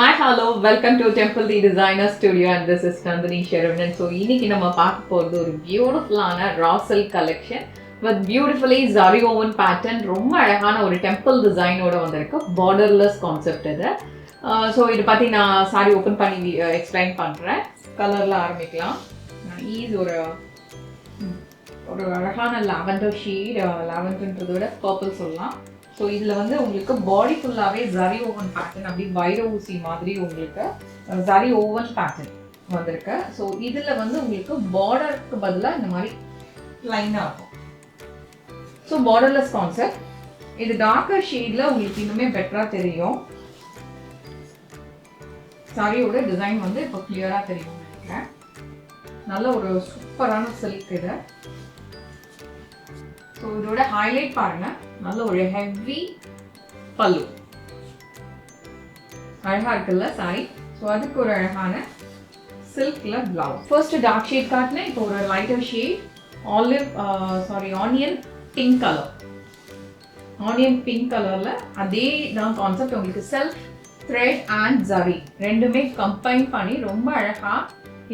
Hi, hello, welcome to Temple the Designer Studio and this is Nandini Sheravanan. So, இன்னைக்கு நம்ம பார்க்க போறது ஒரு பியூட்டிஃபுல்லான raw silk collection with beautifully zari woven pattern. ரொம்ப அழகான ஒரு டெம்பிள் டிசைனோட வந்திருக்கு. borderless concept இது. ஸோ இது பற்றி நான் சாரி ஓப்பன் பண்ணி எக்ஸ்பிளைன் பண்ணுறேன். கலரில் ஆரம்பிக்கலாம். ஒரு அழகான லாவெண்டர் ஷீட், லாவெண்டர்ன்றதை விட பர்பிள் சொல்லலாம். ஸோ இதில் வந்து உங்களுக்கு பாடி ஃபுல்லாகவே ஜரி ஓவன் பேட்டர்ன், அப்படி வைர ஊசி மாதிரி உங்களுக்கு ஜரி ஓவன் பேட்டர்ன் வந்திருக்கு. ஸோ இதில் வந்து உங்களுக்கு பார்டருக்கு பதிலாக இந்த மாதிரி லைனாக இருக்கும். So borderless concept. இது டார்க்கர் ஷேடில் உங்களுக்கு இன்னுமே பெட்டராக தெரியும். சாரியோட டிசைன் வந்து இப்போ கிளியராக தெரியும்னு நினைக்கிறேன். நல்ல ஒரு சூப்பரான சில்க் இது. ஸோ இதோட ஹைலைட் பாருங்க, நல்ல ஒரு ஹெவி பல்லு, அழகா இருக்குல்ல சாரி. ஸோ அதுக்கு ஒரு அழகான சில்க்ல பிளவுஸ். ஃபர்ஸ்ட் டார்க் ஷேட் காட்டினேன், இப்போ ஒரு lighter shade onion pink colour. Onion pink கலர்ல அதே தான் கான்செப்ட். உங்களுக்கு செல்ஃப் த்ரெட் அண்ட் ஜரி ரெண்டுமே கம்பைன் பண்ணி ரொம்ப அழகா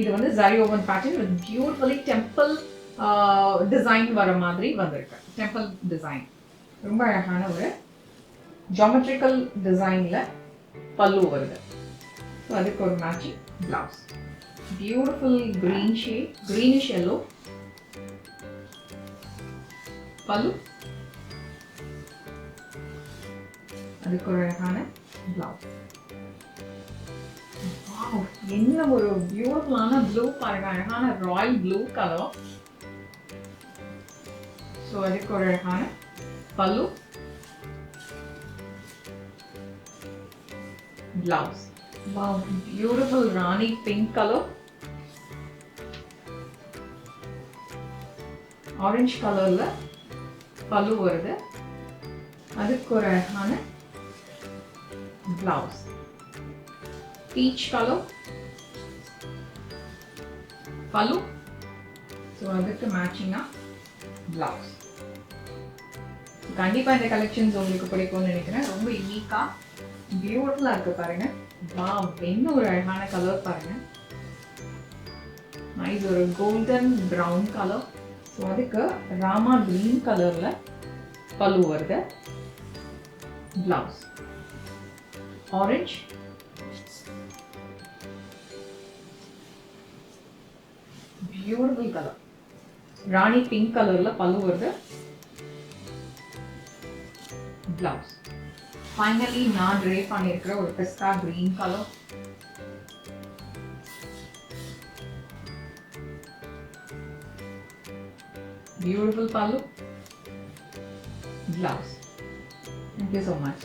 இது வந்து zari woven pattern with beautifully temple design வர மாதிரி வந்திருக்கு. டெம்பிள் டிசைன் ரொம்ப அழகான ஒரு ஜாமெட்ரிக்கல் டிசைன்ல பல்லு வருது. ஸோ அதுக்கு ஒரு matching blouse. Beautiful green shade, greenish yellow பல்லு, அதுக்கு ஒரு அழகான பிளவுஸ். என்ன ஒரு பியூட்டிஃபுல்லான ப்ளூ பாருங்க, அழகான ராயல் ப்ளூ கலர். ஸோ அதுக்கு ஒரு அழகான பல்லு, பிளவுஸ். வாவ், பியூட்டிஃபுல் ராணி பிங்க் கலர், ஆரஞ்சு கலர்ல பல்லு வருது. அதுக்கு ஒரு அழகான பிளவுஸ். பீச் கலர் பல்லு. ஸோ அதுக்கு மேட்சிங்கா பிளவுஸ். கண்டிப்பா இந்த கலெக்ஷன்ஸ் உங்களுக்கு பிடிக்கும்னு நினைக்கிறேன். ரொம்ப யூனிக்கா பியூட்டிஃபுல்லா இருக்கு பாருங்க. வாவ், என்ன ஒரு அழகான கலர் பாருங்க. நைஸ், ஒரு கோல்டன் பிரவுன் கலர். ஸோ அதுக்கு ராமா கிரீன் கலர்ல பல்லு வருது. பிளவுஸ் ஆரஞ்சு, பியூட்டிஃபுல் கலர் ராணி பிங்க் கலர்ல பல்லு வருது. பிளவுஸ். ஃபைனலி நான் ட்ரே பண்ணியிருக்கிற ஒரு பிஸ்தா கிரீன் கலர். பியூட்டிஃபுல் பல்லு, blouse. Thank you so much.